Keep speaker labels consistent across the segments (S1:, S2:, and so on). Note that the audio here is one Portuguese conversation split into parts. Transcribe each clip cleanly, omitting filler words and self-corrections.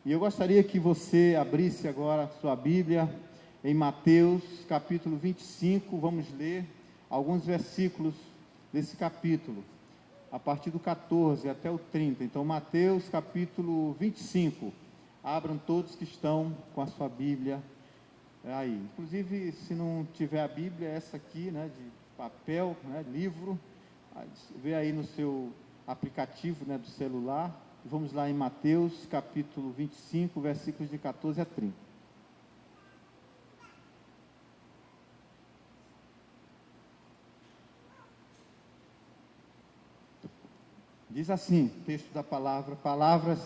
S1: E eu gostaria que você abrisse agora sua Bíblia em Mateus, capítulo 25. Vamos ler alguns versículos desse capítulo, a partir do 14 até o 30. Então, Mateus, capítulo 25. Abram todos que estão com a sua Bíblia aí. Inclusive, se não tiver a Bíblia, essa aqui, né, de papel, né, livro, vê aí no seu aplicativo, né, do celular. Vamos lá em Mateus, capítulo 25, versículos de 14 a 30. Diz assim, texto da palavra, palavras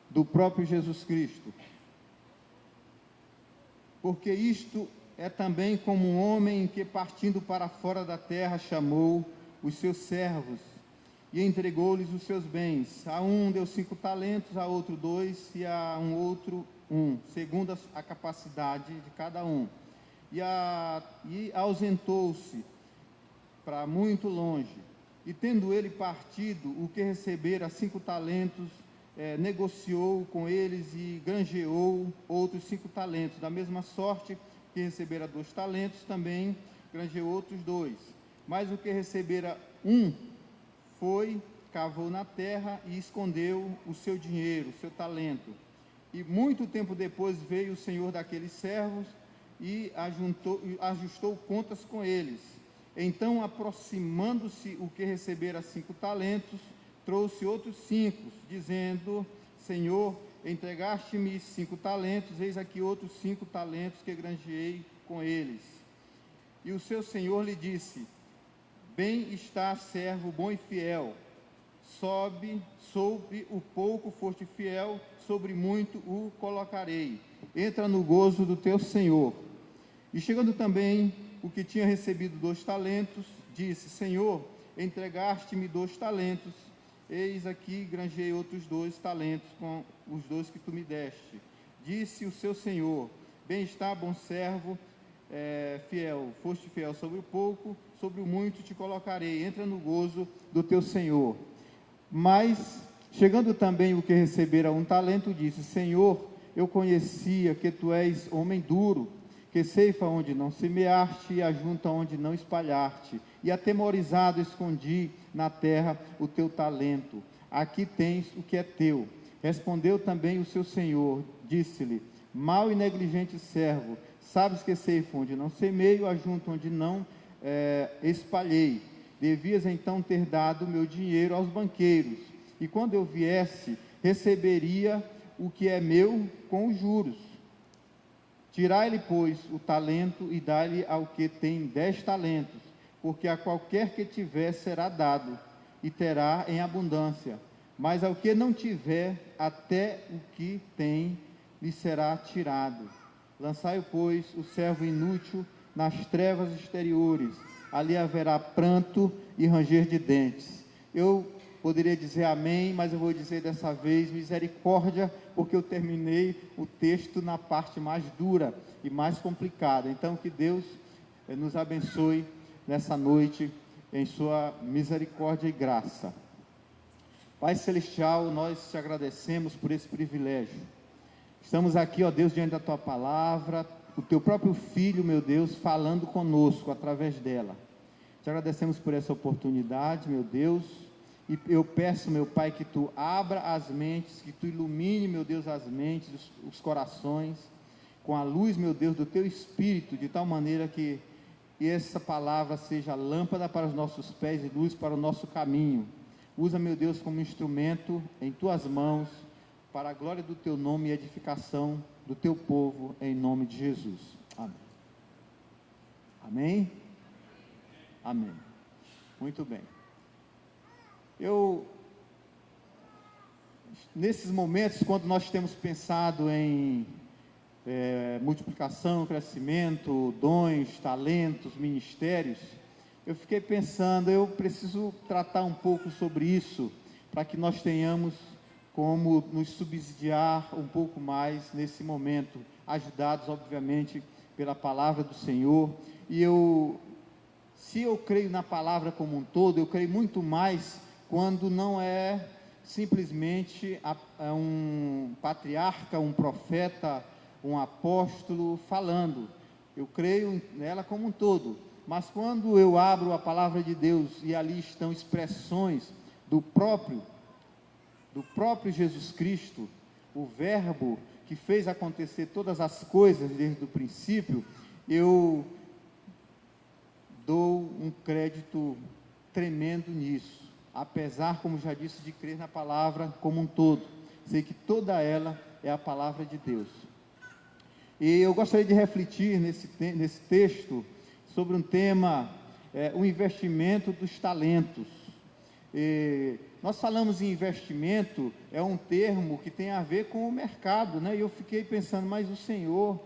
S1: do próprio Jesus Cristo. Porque isto é também como um homem que, partindo para fora da terra, chamou os seus servos e entregou-lhes os seus bens. A um deu 5 talentos, a outro 2, e a um outro 1, segundo a capacidade de cada um. E ausentou-se para muito longe. E tendo ele partido, o que recebera 5 talentos, negociou com eles e granjeou outros 5 talentos. Da mesma sorte que recebera 2 talentos, também granjeou outros 2. Mas o que recebera 1, foi, cavou na terra e escondeu o seu dinheiro, o seu talento. E muito tempo depois veio o senhor daqueles servos e ajustou contas com eles. Então, aproximando-se o que recebera 5 talentos, trouxe outros 5, dizendo: Senhor, entregaste-me 5 talentos, eis aqui outros 5 talentos que granjeei com eles. E o seu senhor lhe disse: Bem está, servo bom e fiel. Sobre o pouco foste fiel, sobre muito o colocarei. Entra no gozo do teu senhor. E chegando também o que tinha recebido 2 talentos, disse: Senhor, entregaste-me 2 talentos, eis aqui granjei outros 2 talentos com os 2 que tu me deste. Disse o seu senhor: Bem está, bom servo, fiel, foste fiel sobre o pouco, sobre o muito te colocarei, entra no gozo do teu senhor. Mas, chegando também o que recebera 1 talento, disse: Senhor, eu conhecia que tu és homem duro, que ceifa onde não semeaste e ajunta onde não espalhaste, e atemorizado escondi na terra o teu talento. Aqui tens o que é teu. Respondeu também o seu senhor, disse-lhe: Mau e negligente servo, sabes que ceifa onde não semeio, ajunto onde não espalhei. Devias então ter dado meu dinheiro aos banqueiros, e quando eu viesse, receberia o que é meu com os juros. Tirai-lhe, pois, o talento e dai-lhe ao que tem 10 talentos, porque a qualquer que tiver será dado, e terá em abundância. Mas ao que não tiver, até o que tem lhe será tirado. Lançai, pois, o servo inútil nas trevas exteriores, ali haverá pranto e ranger de dentes. Eu poderia dizer amém, mas eu vou dizer dessa vez misericórdia, porque eu terminei o texto na parte mais dura e mais complicada. Então, que Deus nos abençoe nessa noite em sua misericórdia e graça. Pai Celestial, nós te agradecemos por esse privilégio. Estamos aqui, ó Deus, diante da tua palavra, o teu próprio Filho, meu Deus, falando conosco através dela. Te agradecemos por essa oportunidade, meu Deus, e eu peço, meu Pai, que tu abra as mentes, que tu ilumine, meu Deus, as mentes, os corações, com a luz, meu Deus, do teu Espírito, de tal maneira que essa palavra seja lâmpada para os nossos pés e luz para o nosso caminho. Usa, meu Deus, como instrumento em tuas mãos, para a glória do teu nome e edificação do teu povo, em nome de Jesus. Amém. Amém? Amém. Muito bem. Nesses momentos, quando nós temos pensado em multiplicação, crescimento, dons, talentos, ministérios, eu fiquei pensando, eu preciso tratar um pouco sobre isso, para que nós tenhamos como nos subsidiar um pouco mais nesse momento, ajudados, obviamente, pela palavra do Senhor. E se eu creio na palavra como um todo, eu creio muito mais quando não é simplesmente um patriarca, um profeta, um apóstolo falando. Eu creio nela como um todo. Mas quando eu abro a palavra de Deus e ali estão expressões do próprio Jesus Cristo, o Verbo que fez acontecer todas as coisas desde o princípio, eu dou um crédito tremendo nisso, apesar, como já disse, de crer na palavra como um todo. Sei que toda ela é a palavra de Deus. E eu gostaria de refletir nesse texto sobre um tema, o investimento dos talentos. Nós falamos em investimento, é um termo que tem a ver com o mercado, né? E eu fiquei pensando, mas o Senhor,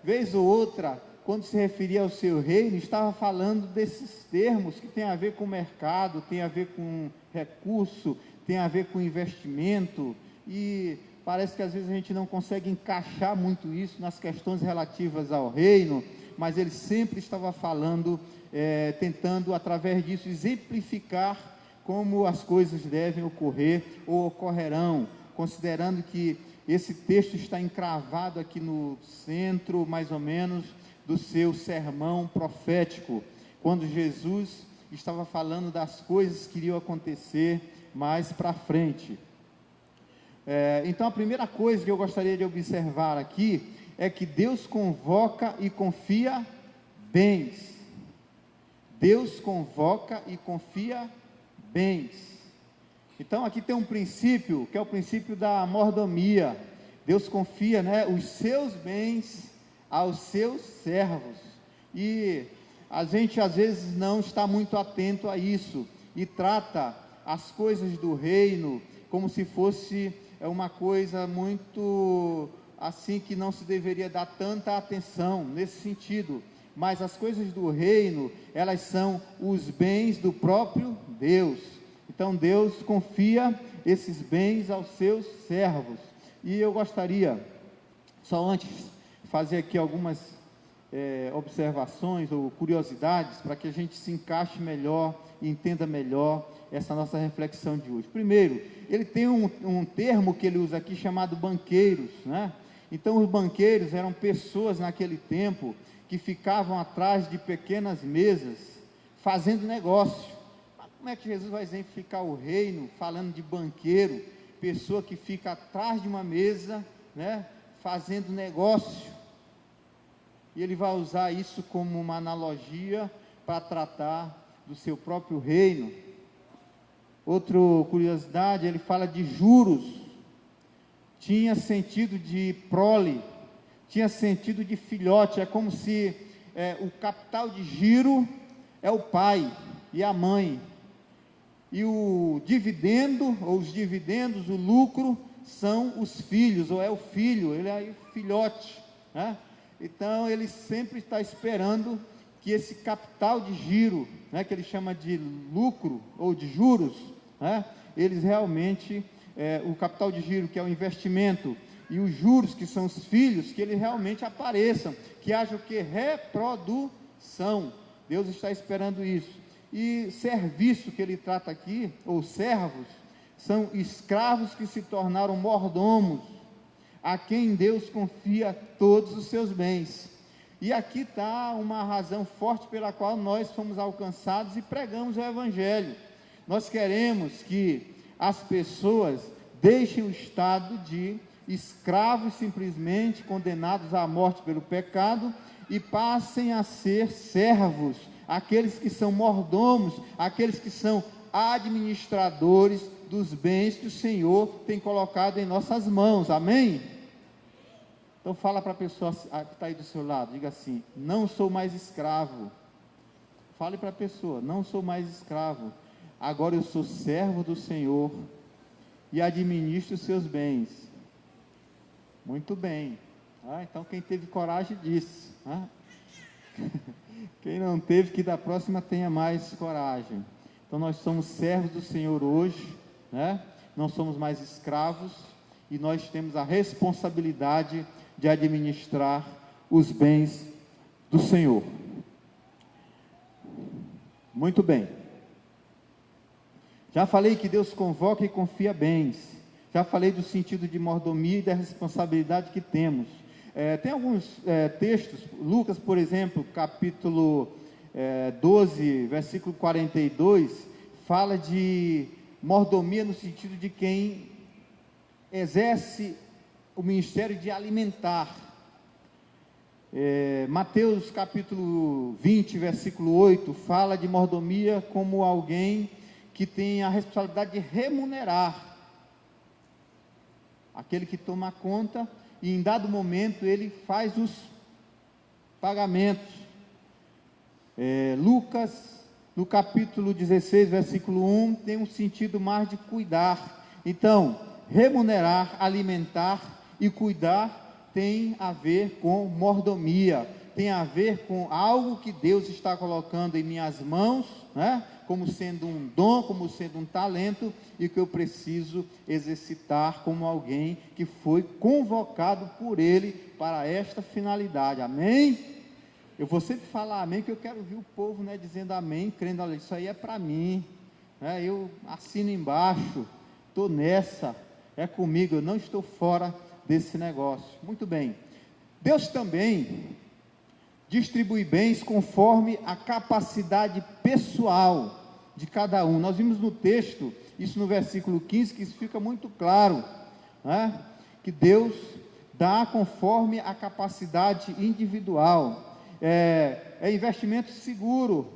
S1: vez ou outra, quando se referia ao seu reino, estava falando desses termos que tem a ver com o mercado, tem a ver com recurso, tem a ver com investimento, e parece que às vezes a gente não consegue encaixar muito isso nas questões relativas ao reino, mas ele sempre estava falando, tentando através disso exemplificar como as coisas devem ocorrer ou ocorrerão, considerando que esse texto está encravado aqui no centro, mais ou menos, do seu sermão profético, quando Jesus estava falando das coisas que iriam acontecer mais para frente. Então, a primeira coisa que eu gostaria de observar aqui é que Deus convoca e confia bens. Deus convoca e confia bens. Então, aqui tem um princípio, que é o princípio da mordomia. Deus confia, os seus bens aos seus servos. E a gente, às vezes, não está muito atento a isso, e trata as coisas do reino como se fosse uma coisa muito assim, que não se deveria dar tanta atenção nesse sentido, mas as coisas do reino, elas são os bens do próprio Deus. Então Deus confia esses bens aos seus servos. E eu gostaria, só antes, fazer aqui algumas observações ou curiosidades, para que a gente se encaixe melhor e entenda melhor essa nossa reflexão de hoje. Primeiro, ele tem um termo que ele usa aqui chamado banqueiros, né? Então os banqueiros eram pessoas naquele tempo que ficavam atrás de pequenas mesas fazendo negócio. Mas como é que Jesus vai exemplificar o reino falando de banqueiro, pessoa que fica atrás de uma mesa, fazendo negócio? E ele vai usar isso como uma analogia para tratar do seu próprio reino. Outra curiosidade, ele fala de juros. Tinha sentido de prole, tinha sentido de filhote. É como se o capital de giro é o pai e a mãe, e o dividendo, ou os dividendos, o lucro, são os filhos, ou é o filho, ele é o filhote, né? Então ele sempre está esperando que esse capital de giro, que ele chama de lucro ou de juros, eles realmente, o capital de giro, que é o investimento, e os juros, que são os filhos, que eles realmente apareçam, que haja o que? Reprodução. Deus está esperando isso. E serviço, que ele trata aqui, ou servos, são escravos que se tornaram mordomos, a quem Deus confia todos os seus bens. E aqui está uma razão forte pela qual nós fomos alcançados e pregamos o Evangelho. Nós queremos que as pessoas deixem o estado de escravos, simplesmente condenados à morte pelo pecado, e passem a ser servos, aqueles que são mordomos, aqueles que são administradores dos bens que o Senhor tem colocado em nossas mãos. Amém? Então fala para a pessoa que está aí do seu lado, diga assim: não sou mais escravo. Fale para a pessoa: não sou mais escravo, agora eu sou servo do Senhor e administro os seus bens. Muito bem. Então quem teve coragem disse, quem não teve, que da próxima tenha mais coragem. Então nós somos servos do Senhor hoje, não somos mais escravos, e nós temos a responsabilidade de administrar os bens do Senhor. Muito bem. Já falei que Deus convoca e confia bens. Já falei do sentido de mordomia e da responsabilidade que temos. Tem alguns textos, Lucas, por exemplo, capítulo 12, versículo 42, fala de mordomia no sentido de quem exerce o ministério de alimentar. Mateus capítulo 20, versículo 8, fala de mordomia como alguém que tem a responsabilidade de remunerar aquele que toma conta, e em dado momento ele faz os pagamentos. Lucas, no capítulo 16, versículo 1, tem um sentido mais de cuidar. Então, remunerar, alimentar e cuidar tem a ver com mordomia, tem a ver com algo que Deus está colocando em minhas mãos, né? Como sendo um dom, como sendo um talento, e que eu preciso exercitar como alguém que foi convocado por Ele para esta finalidade. Amém? Eu vou sempre falar amém, que eu quero ouvir o povo, né, dizendo amém, crendo, olha, isso aí é para mim, né? Eu assino embaixo, estou nessa, é comigo, eu não estou fora desse negócio. Muito bem. Deus também distribui bens conforme a capacidade pessoal de cada um. Nós vimos no texto, isso no versículo 15, que isso fica muito claro, né? Que Deus dá conforme a capacidade individual. É investimento seguro.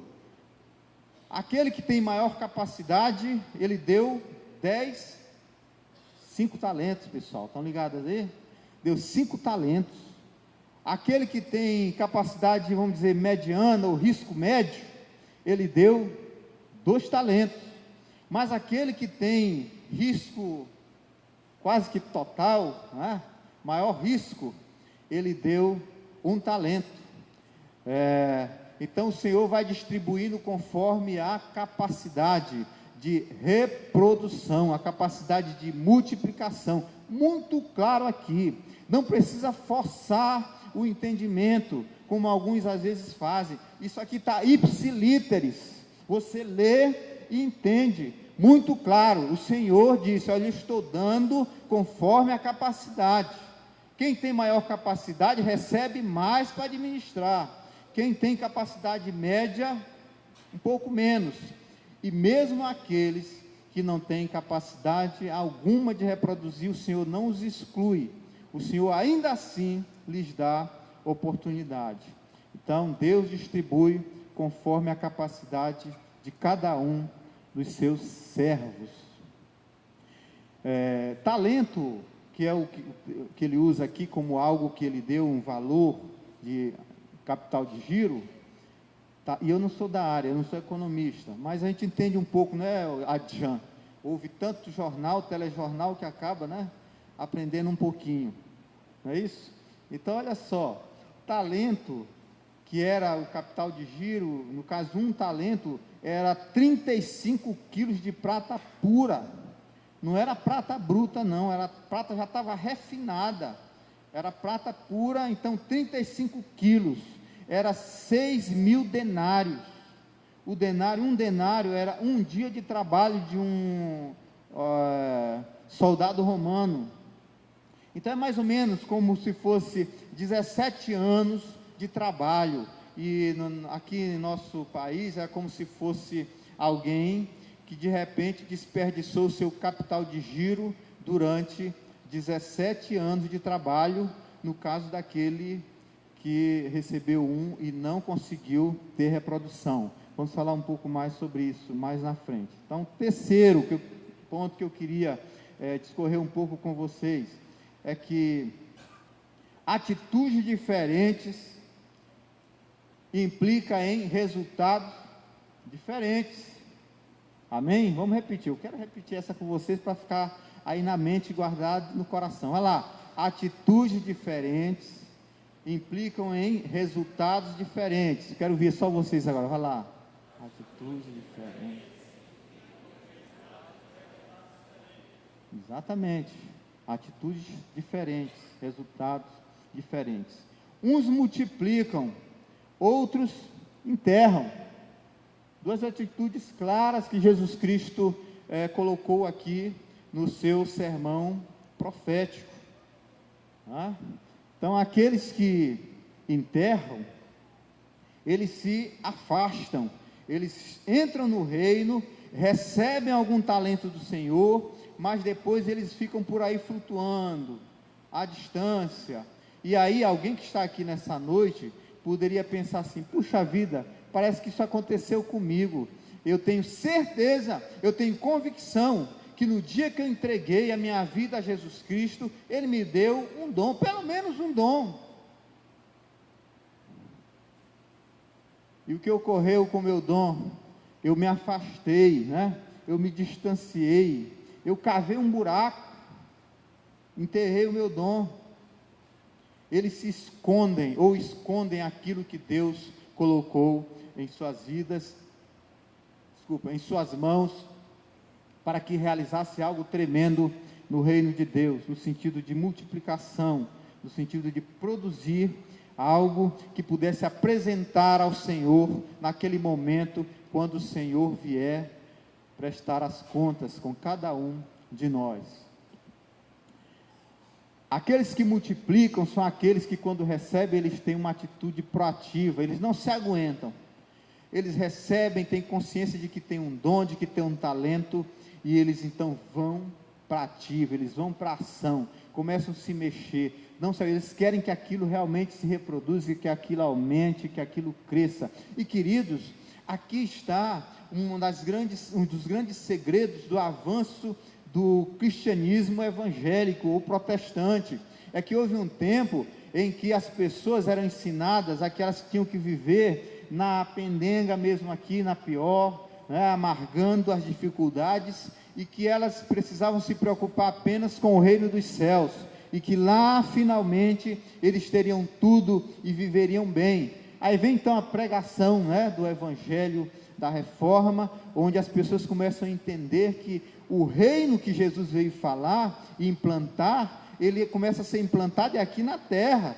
S1: Aquele que tem maior capacidade, ele deu 5 talentos, pessoal, estão ligados aí? Deu 5 talentos. Aquele que tem capacidade, vamos dizer, mediana, ou risco médio, ele deu 2 talentos. Mas aquele que tem risco quase que total, né, maior risco, ele deu 1 talento. Então o Senhor vai distribuindo conforme a capacidade de reprodução, a capacidade de multiplicação. Muito claro aqui, não precisa forçar o entendimento, como alguns às vezes fazem. Isso aqui está ipsilíteris, você lê e entende, muito claro. O Senhor disse, olha, eu estou dando conforme a capacidade. Quem tem maior capacidade, recebe mais para administrar. Quem tem capacidade média, um pouco menos. E mesmo aqueles que não têm capacidade alguma de reproduzir, o Senhor não os exclui. O Senhor ainda assim lhes dá oportunidade. Então, Deus distribui conforme a capacidade de cada um dos seus servos. Talento, que é o que ele usa aqui como algo que ele deu um valor de capital de giro, tá, e eu não sou da área, eu não sou economista, mas a gente entende um pouco, né, Adjan? Houve tanto jornal, telejornal, que acaba, né, aprendendo um pouquinho, não é isso? Então, olha só, talento, que era o capital de giro, no caso, 1 talento, era 35 quilos de prata pura, não era prata bruta não, era prata, já estava refinada, era prata pura, então 35 quilos, era 6.000 denários, um denário era um dia de trabalho de um soldado romano. Então é mais ou menos como se fosse 17 anos de trabalho, e aqui em nosso país é como se fosse alguém que de repente desperdiçou o seu capital de giro durante 17 anos de trabalho, no caso daquele que recebeu e não conseguiu ter reprodução. Vamos falar um pouco mais sobre isso mais na frente. Então, terceiro ponto que eu queria discorrer um pouco com vocês, é que atitudes diferentes implica em resultados diferentes. Amém? Vamos repetir, eu quero repetir essa com vocês para ficar aí na mente, guardado no coração. Olha lá, atitudes diferentes implicam em resultados diferentes. Quero ver só vocês agora, vai lá. Atitudes diferentes. Exatamente. Atitudes diferentes, resultados diferentes. Uns multiplicam, outros enterram. 2 atitudes claras que Jesus Cristo colocou aqui no seu sermão profético. Tá? Então, aqueles que enterram, eles se afastam, eles entram no reino, recebem algum talento do Senhor, mas depois eles ficam por aí flutuando, à distância. E aí alguém que está aqui nessa noite poderia pensar assim: puxa vida, parece que isso aconteceu comigo. Eu tenho certeza, eu tenho convicção que no dia que eu entreguei a minha vida a Jesus Cristo, Ele me deu um dom, pelo menos um dom. E o que ocorreu com o meu dom? Eu me afastei, né? Eu me distanciei, eu cavei um buraco, enterrei o meu dom. Eles se escondem, ou escondem aquilo que Deus colocou em suas vidas, em suas mãos, para que realizasse algo tremendo no reino de Deus, no sentido de multiplicação, no sentido de produzir algo que pudesse apresentar ao Senhor naquele momento, quando o Senhor vier prestar as contas com cada um de nós. Aqueles que multiplicam são aqueles que, quando recebem, eles têm uma atitude proativa, eles não se aguentam, eles recebem, têm consciência de que tem um dom, de que tem um talento, e eles então vão para a ativa, eles vão para a ação, começam a se mexer, não sabe, eles querem que aquilo realmente se reproduza, que aquilo aumente, que aquilo cresça. E queridos, aqui está um dos grandes segredos do avanço do cristianismo evangélico ou protestante. É que houve um tempo em que as pessoas eram ensinadas a que elas tinham que viver na pendenga mesmo, aqui na pior, né, amargando as dificuldades, e que elas precisavam se preocupar apenas com o reino dos céus, e que lá finalmente eles teriam tudo e viveriam bem. Aí vem então a pregação, né, do evangelho da reforma, onde as pessoas começam a entender que o reino que Jesus veio falar e implantar, ele começa a ser implantado aqui na terra.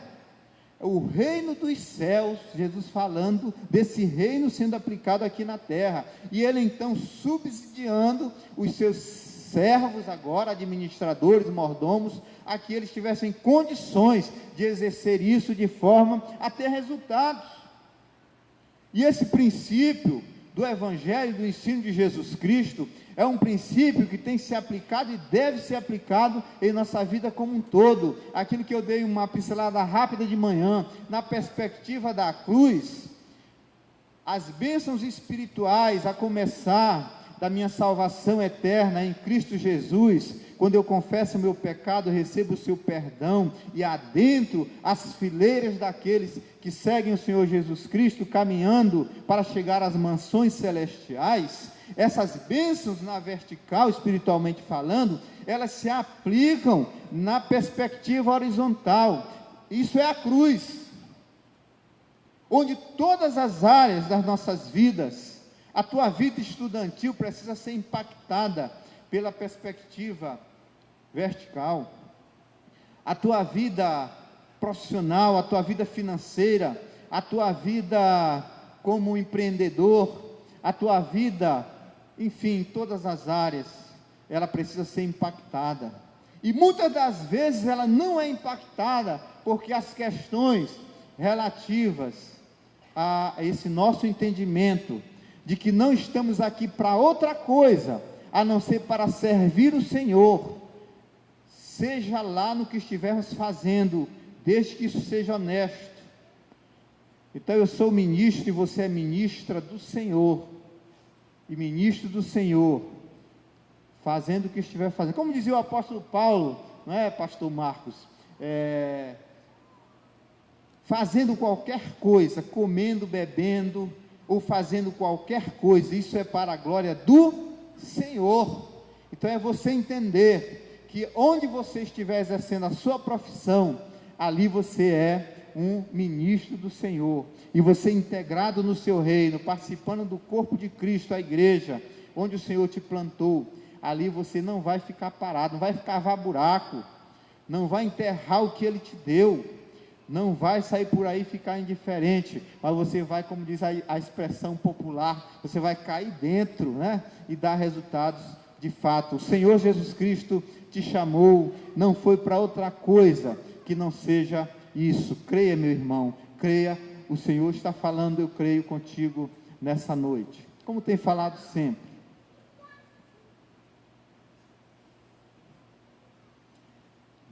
S1: O reino dos céus, Jesus falando desse reino sendo aplicado aqui na terra, e ele então subsidiando os seus servos agora, administradores, mordomos, a que eles tivessem condições de exercer isso de forma a ter resultados. E esse princípio do evangelho, do ensino de Jesus Cristo, é um princípio que tem que ser aplicado e deve ser aplicado em nossa vida como um todo. Aquilo que eu dei uma pincelada rápida de manhã, na perspectiva da cruz, as bênçãos espirituais, a começar da minha salvação eterna em Cristo Jesus, quando eu confesso o meu pecado, recebo o seu perdão, e adentro as fileiras daqueles que seguem o Senhor Jesus Cristo, caminhando para chegar às mansões celestiais. Essas bênçãos na vertical, espiritualmente falando, elas se aplicam na perspectiva horizontal. Isso é a cruz, onde todas as áreas das nossas vidas, a tua vida estudantil precisa ser impactada pela perspectiva vertical, a tua vida profissional, a tua vida financeira, a tua vida como empreendedor, a tua vida, enfim, todas as áreas, ela precisa ser impactada. E muitas das vezes ela não é impactada, porque as questões relativas a esse nosso entendimento, de que não estamos aqui para outra coisa, a não ser para servir o Senhor, seja lá no que estivermos fazendo, desde que isso seja honesto. Então eu sou ministro e você é ministra do Senhor, e ministro do Senhor, fazendo o que estiver fazendo, como dizia o apóstolo Paulo, não é, pastor Marcos, fazendo qualquer coisa, comendo, bebendo, ou fazendo qualquer coisa, isso é para a glória do Senhor. Então é você entender que onde você estiver exercendo a sua profissão, ali você é um ministro do Senhor, e você integrado no seu reino, participando do corpo de Cristo, a igreja, onde o Senhor te plantou, ali você não vai ficar parado, não vai cavar buraco, não vai enterrar o que Ele te deu, não vai sair por aí e ficar indiferente, mas você vai, como diz a expressão popular, você vai cair dentro, né, e dar resultados de fato. O Senhor Jesus Cristo te chamou, não foi para outra coisa que não seja isso. Creia, meu irmão, creia, o Senhor está falando, eu creio contigo nessa noite, como tem falado sempre.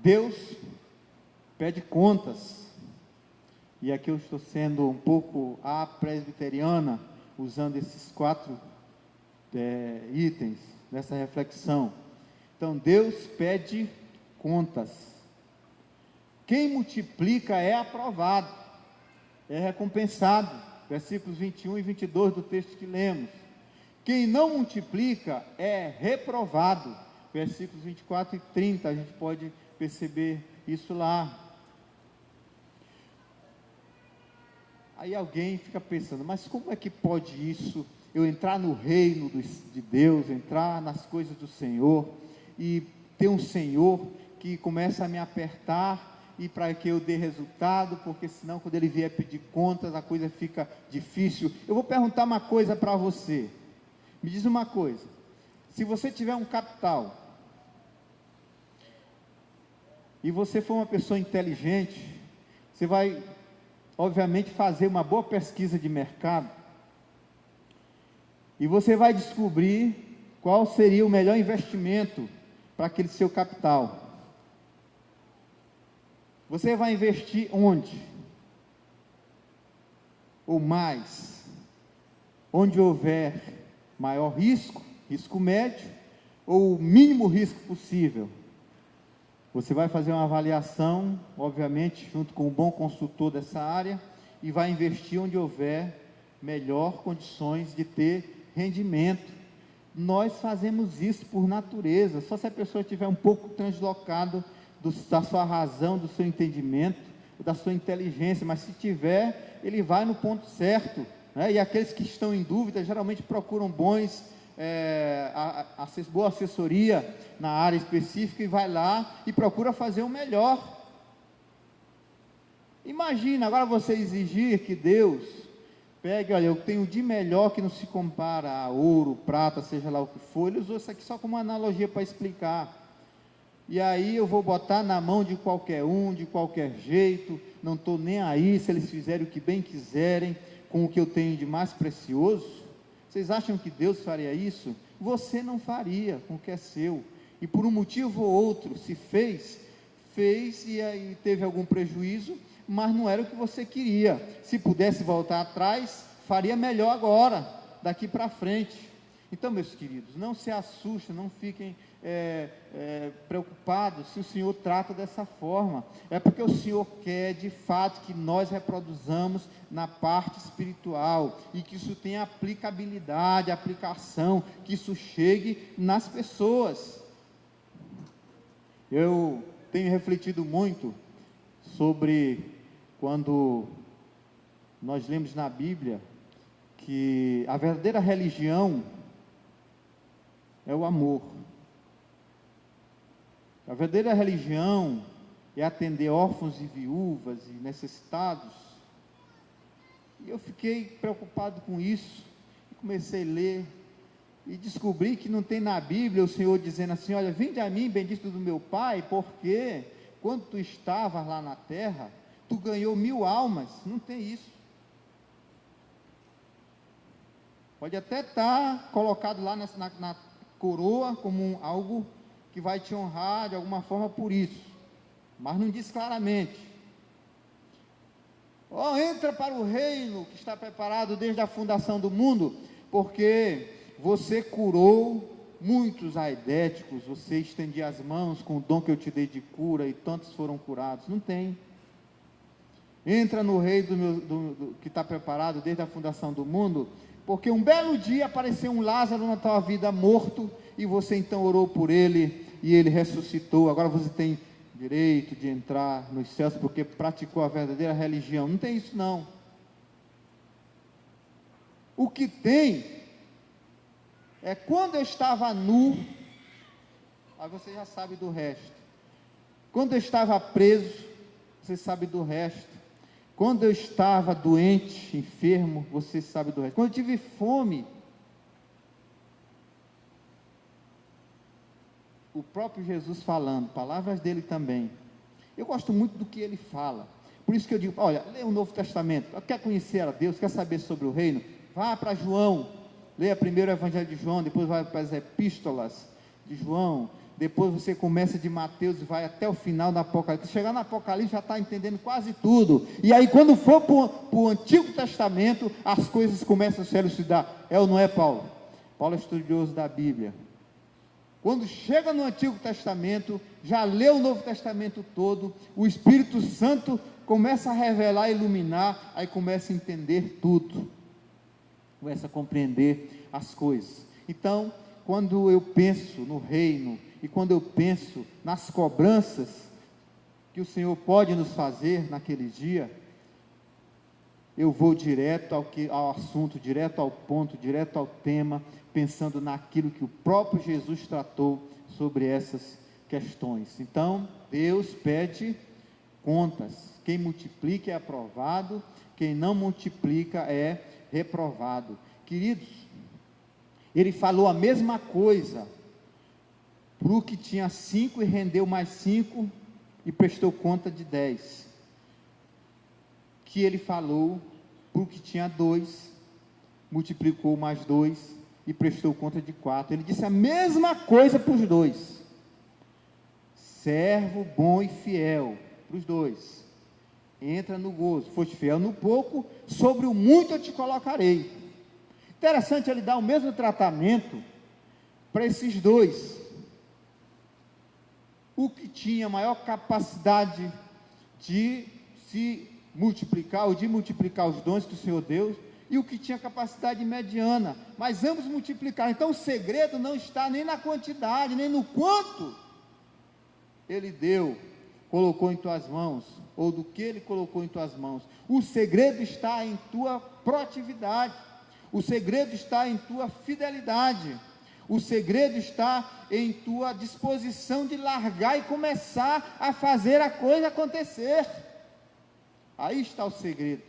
S1: Deus pede contas, e aqui eu estou sendo um pouco a presbiteriana, usando esses 4 itens nessa reflexão. Então, Deus pede contas. Quem multiplica é aprovado, é recompensado, versículos 21 e 22 do texto que lemos. Quem não multiplica é reprovado, versículos 24 e 30, a gente pode perceber isso lá. Aí alguém fica pensando, mas como é que pode isso, eu entrar no reino de Deus, entrar nas coisas do Senhor, e ter um Senhor que começa a me apertar, e para que eu dê resultado, porque senão quando Ele vier pedir contas, a coisa fica difícil. Eu vou perguntar uma coisa para você, me diz uma coisa, se você tiver um capital, e você for uma pessoa inteligente, você vai, obviamente, fazer uma boa pesquisa de mercado, e você vai descobrir qual seria o melhor investimento para aquele seu capital. Você vai investir onde? Ou mais? Onde houver maior risco, risco médio, ou o mínimo risco possível. Você vai fazer uma avaliação, obviamente, junto com um bom consultor dessa área, e vai investir onde houver melhor condições de ter rendimento. Nós fazemos isso por natureza, só se a pessoa estiver um pouco translocado da sua razão, do seu entendimento, da sua inteligência, mas se tiver, ele vai no ponto certo, né? E aqueles que estão em dúvida, geralmente procuram boa assessoria na área específica, e vai lá e procura fazer o melhor. Imagina, agora você exigir que Deus pegue, olha, eu tenho de melhor que não se compara a ouro, prata, seja lá o que for. Ele usou isso aqui só como uma analogia para explicar. E aí eu vou botar na mão de qualquer um, de qualquer jeito, não estou nem aí se eles fizerem o que bem quiserem, com o que eu tenho de mais precioso. Vocês acham que Deus faria isso? Você não faria com o que é seu, e por um motivo ou outro, se fez e aí teve algum prejuízo, mas não era o que você queria. Se pudesse voltar atrás, faria melhor agora, daqui para frente. Então, meus queridos, não se assustem, não fiquem preocupados se o Senhor trata dessa forma. É porque o Senhor quer, de fato, que nós reproduzamos na parte espiritual, e que isso tenha aplicabilidade, aplicação, que isso chegue nas pessoas. Eu tenho refletido muito sobre quando nós lemos na Bíblia que a verdadeira religião é o amor. A verdadeira religião é atender órfãos e viúvas e necessitados. E eu fiquei preocupado com isso, e comecei a ler, e descobri que não tem na Bíblia o Senhor dizendo assim, olha, vinde a mim, bendito do meu Pai, porque quando tu estavas lá na terra, tu ganhou 1000 almas. Não tem isso. Pode até estar colocado lá na coroa como algo que vai te honrar de alguma forma por isso, mas não diz claramente. Entra para o reino que está preparado desde a fundação do mundo, porque você curou muitos aidéticos, você estendia as mãos com o dom que eu te dei de cura, e tantos foram curados. Não tem. Entra no reino que está preparado desde a fundação do mundo, porque um belo dia apareceu um Lázaro na tua vida morto, e você então orou por ele, e ele ressuscitou. Agora você tem direito de entrar nos céus, porque praticou a verdadeira religião. Não tem isso não. O que tem é quando eu estava nu, aí você já sabe do resto. Quando eu estava preso, você sabe do resto. Quando eu estava doente, enfermo, você sabe do resto. Quando eu tive fome, o próprio Jesus falando, palavras dele também. Eu gosto muito do que ele fala. Por isso que eu digo, olha, leia o Novo Testamento. Quer conhecer a Deus, quer saber sobre o reino? Vá para João, leia primeiro o Evangelho de João, depois vai para as epístolas de João, depois você começa de Mateus e vai até o final do Apocalipse. Chegar no Apocalipse já está entendendo quase tudo. E aí quando for para o Antigo Testamento, as coisas começam a se elucidar. É ou não é, Paulo? Paulo é estudioso da Bíblia. Quando chega no Antigo Testamento, já leu o Novo Testamento todo, o Espírito Santo começa a revelar, iluminar, aí começa a entender tudo, começa a compreender as coisas. Então, quando eu penso no reino, e quando eu penso nas cobranças que o Senhor pode nos fazer naquele dia, eu vou direto ao assunto, direto ao ponto, direto ao tema, pensando naquilo que o próprio Jesus tratou sobre essas questões. Então, Deus pede contas. Quem multiplica é aprovado, quem não multiplica é reprovado. Queridos, ele falou a mesma coisa para o que tinha 5 e rendeu mais 5 e prestou conta de 10. Que ele falou para o que tinha 2, multiplicou mais 2 e prestou conta de 4. Ele disse a mesma coisa para os dois. Servo bom e fiel, para os dois. Entra no gozo, foste fiel no pouco, sobre o muito eu te colocarei. Interessante ele dar o mesmo tratamento para esses dois. O que tinha maior capacidade de se multiplicar, ou de multiplicar os dons que o Senhor deu, e o que tinha capacidade mediana, mas ambos multiplicaram. Então o segredo não está nem na quantidade, nem no quanto ele deu, colocou em tuas mãos, ou do que ele colocou em tuas mãos. O segredo está em tua proatividade, o segredo está em tua fidelidade, o segredo está em tua disposição de largar e começar a fazer a coisa acontecer. Aí está o segredo.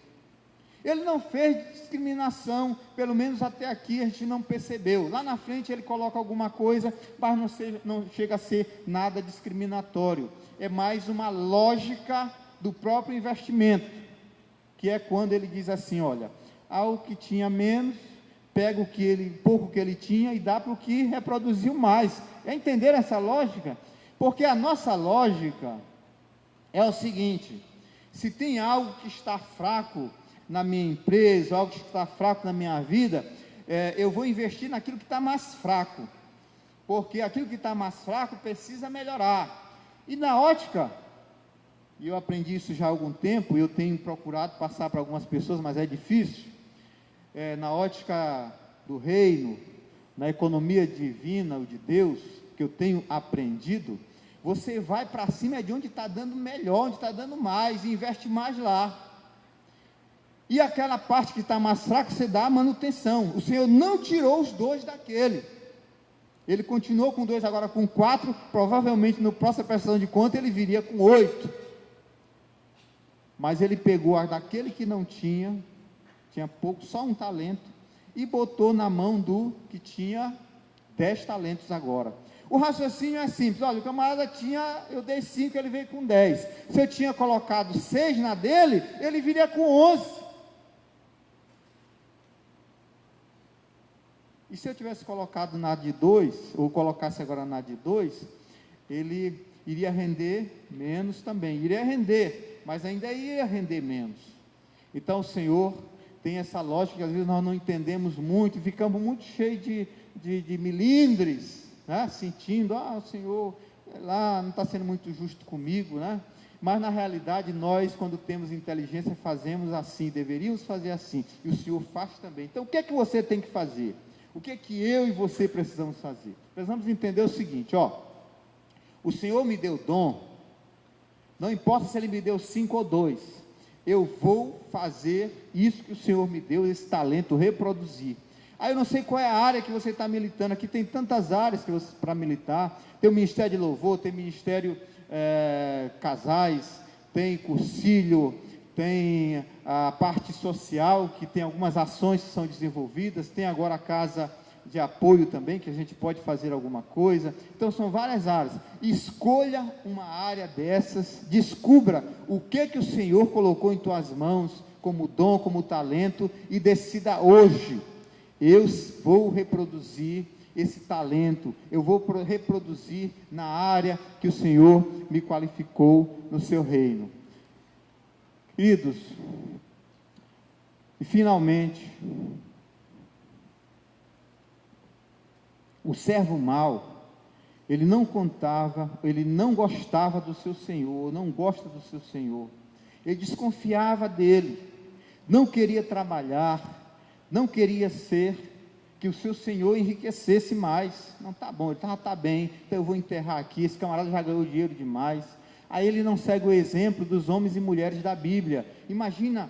S1: Ele não fez discriminação, pelo menos até aqui a gente não percebeu. Lá na frente ele coloca alguma coisa, mas não chega a ser nada discriminatório. É mais uma lógica do próprio investimento, que é quando ele diz assim, olha, ao que tinha menos, pega pouco que ele tinha e dá para o que reproduziu mais. É entender essa lógica? Porque a nossa lógica é o seguinte: se tem algo que está fraco na minha empresa, algo que está fraco na minha vida, eu vou investir naquilo que está mais fraco, porque aquilo que está mais fraco precisa melhorar. E na ótica, e eu aprendi isso já há algum tempo, e eu tenho procurado passar para algumas pessoas, mas é difícil, na ótica do reino, na economia divina, ou de Deus, que eu tenho aprendido, você vai para cima de onde está dando melhor, onde está dando mais, e investe mais lá. E aquela parte que está mais fraca, você dá a manutenção. O Senhor não tirou os 2 daquele. Ele continuou com 2, agora com 4. Provavelmente no próximo prestação de conta ele viria com 8. Mas ele pegou a daquele que não tinha pouco, só um talento, e botou na mão do que tinha 10 talentos agora. O raciocínio é simples. Olha, o camarada eu dei 5, ele veio com 10. Se eu tinha colocado 6 na dele, ele viria com 11. E se eu tivesse colocado na de 2, ou colocasse agora na de 2, ele iria render menos também. Iria render, mas ainda ia render menos. Então o Senhor tem essa lógica que às vezes nós não entendemos muito, e ficamos muito cheios de milindres, né? Sentindo, o Senhor lá não está sendo muito justo comigo, né? Mas na realidade nós, quando temos inteligência, fazemos assim, deveríamos fazer assim, e o Senhor faz também. Então o que é que você tem que fazer? O que é que eu e você precisamos fazer? Precisamos entender o seguinte, o Senhor me deu dom, não importa se Ele me deu 5 ou 2, eu vou fazer isso que o Senhor me deu, esse talento, reproduzir. Aí eu não sei qual é a área que você está militando, aqui tem tantas áreas para militar, tem o Ministério de Louvor, tem Ministério Casais, tem Cursilho, tem a parte social, que tem algumas ações que são desenvolvidas, tem agora a Casa de apoio também, que a gente pode fazer alguma coisa. Então são várias áreas. Escolha uma área dessas, descubra o que o Senhor colocou em tuas mãos, como dom, como talento, e decida hoje: eu vou reproduzir esse talento, eu vou reproduzir na área que o Senhor me qualificou no seu reino. Queridos, e finalmente, o servo mau, ele não gostava do seu senhor, não gosta do seu senhor, ele desconfiava dele, não queria trabalhar, não queria que o seu senhor enriquecesse mais. Não, tá bom, ele está bem, então eu vou enterrar aqui, esse camarada já ganhou dinheiro demais. Aí ele não segue o exemplo dos homens e mulheres da Bíblia. Imagina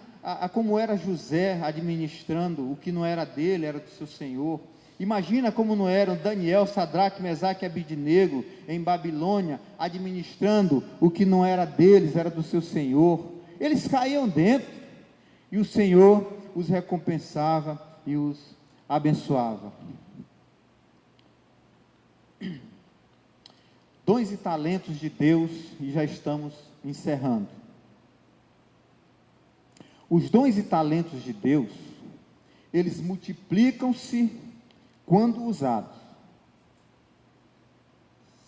S1: como era José administrando o que não era dele, era do seu senhor. Imagina como não eram Daniel, Sadraque, Mesaque e Abidnego em Babilônia, administrando o que não era deles, era do seu senhor. Eles caíam dentro, e o Senhor os recompensava e os abençoava. Dons e talentos de Deus, e já estamos encerrando. Os dons e talentos de Deus, eles multiplicam-se quando usados.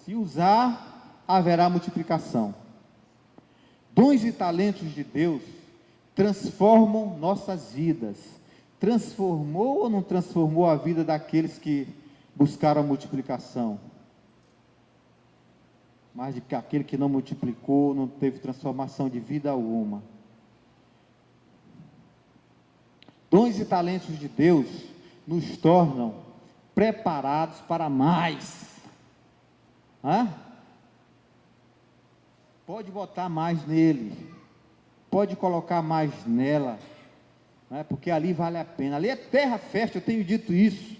S1: Se usar, haverá multiplicação. Dons e talentos de Deus transformam nossas vidas. Transformou ou não transformou a vida daqueles que buscaram a multiplicação? Mas de que aquele que não multiplicou, não teve transformação de vida alguma. Dons e talentos de Deus nos tornam preparados para mais. Pode botar mais nele, pode colocar mais nela, porque ali vale a pena. Ali é terra fértil, eu tenho dito isso.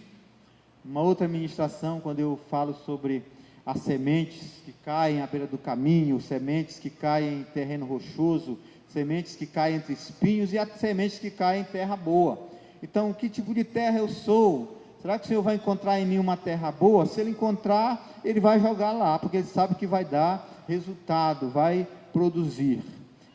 S1: Uma outra ministração, quando eu falo sobre as sementes que caem à beira do caminho, sementes que caem em terreno rochoso, sementes que caem entre espinhos e as sementes que caem em terra boa. Então, que tipo de terra eu sou? Será que o Senhor vai encontrar em mim uma terra boa? Se Ele encontrar, Ele vai jogar lá, porque Ele sabe que vai dar resultado, vai produzir.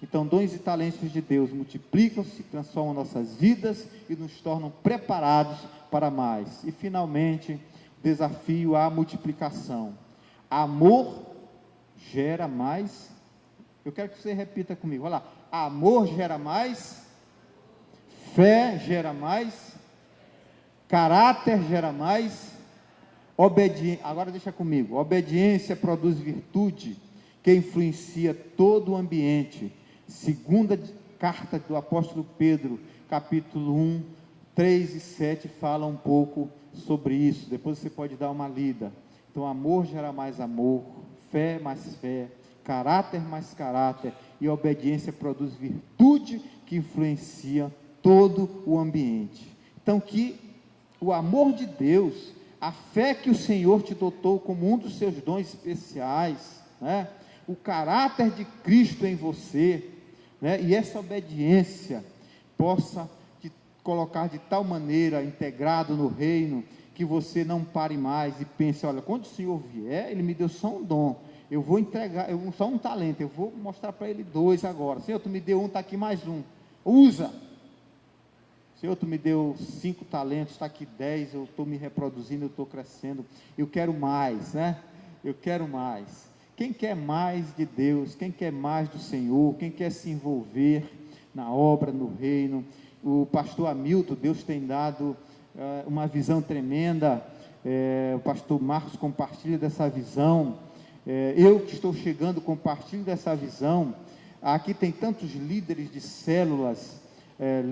S1: Então, dons e talentos de Deus multiplicam-se, transformam nossas vidas e nos tornam preparados para mais. E, finalmente, desafio à multiplicação. Amor gera mais. Eu quero que você repita comigo. Olha lá. Amor gera mais. Fé gera mais. Caráter gera mais. Agora deixa comigo. Obediência produz virtude, que influencia todo o ambiente. Segunda carta do apóstolo Pedro, capítulo 1, 3 e 7, fala um pouco sobre isso. Depois você pode dar uma lida. Então, amor gera mais amor, fé mais fé, caráter mais caráter, e obediência produz virtude que influencia todo o ambiente. Então, que o amor de Deus, a fé que o Senhor te dotou como um dos seus dons especiais, o caráter de Cristo em você, e essa obediência possa te colocar de tal maneira integrado no reino, que você não pare mais e pense: olha, quando o Senhor vier, Ele me deu só um dom, eu vou entregar, só um talento, eu vou mostrar para Ele 2 agora. Senhor, Tu me deu um, está aqui mais um, usa. Senhor, Tu me deu 5 talentos, está aqui 10, eu estou me reproduzindo, eu estou crescendo, eu quero mais, eu quero mais. Quem quer mais de Deus, quem quer mais do Senhor, quem quer se envolver na obra, no reino? O pastor Hamilton, Deus tem dado uma visão tremenda, o pastor Marcos compartilha dessa visão, eu que estou chegando compartilho dessa visão. Aqui tem tantos líderes de células,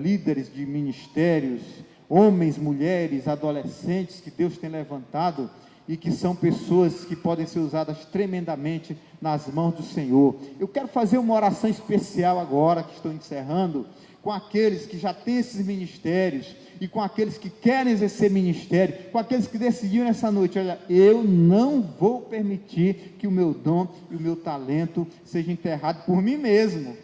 S1: líderes de ministérios, homens, mulheres, adolescentes que Deus tem levantado e que são pessoas que podem ser usadas tremendamente nas mãos do Senhor. Eu quero fazer uma oração especial agora, que estou encerrando, com aqueles que já têm esses ministérios e com aqueles que querem exercer ministério, com aqueles que decidiram nessa noite: olha, eu não vou permitir que o meu dom e o meu talento seja enterrado por mim mesmo.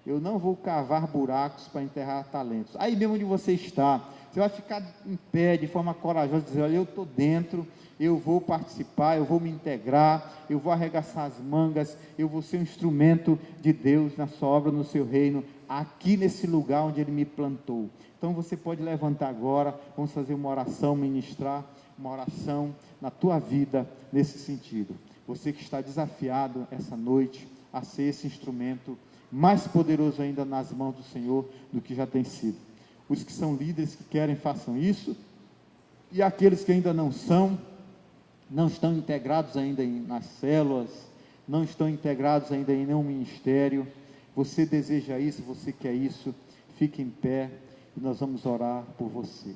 S1: Eu não vou cavar buracos para enterrar talentos. Aí mesmo onde você está, Você vai ficar em pé de forma corajosa, dizer: olha, eu estou dentro, eu vou participar, eu vou me integrar, eu vou arregaçar as mangas, eu vou ser um instrumento de Deus na sua obra, no seu reino, aqui nesse lugar onde Ele me plantou. Então você pode levantar agora, vamos fazer uma oração, ministrar uma oração na tua vida nesse sentido. Você que está desafiado essa noite a ser esse instrumento mais poderoso ainda nas mãos do Senhor do que já tem sido. Os que são líderes que querem, façam isso, e aqueles que ainda não são, não estão integrados ainda nas células, não estão integrados ainda em nenhum ministério, você deseja isso, você quer isso, fique em pé e nós vamos orar por você.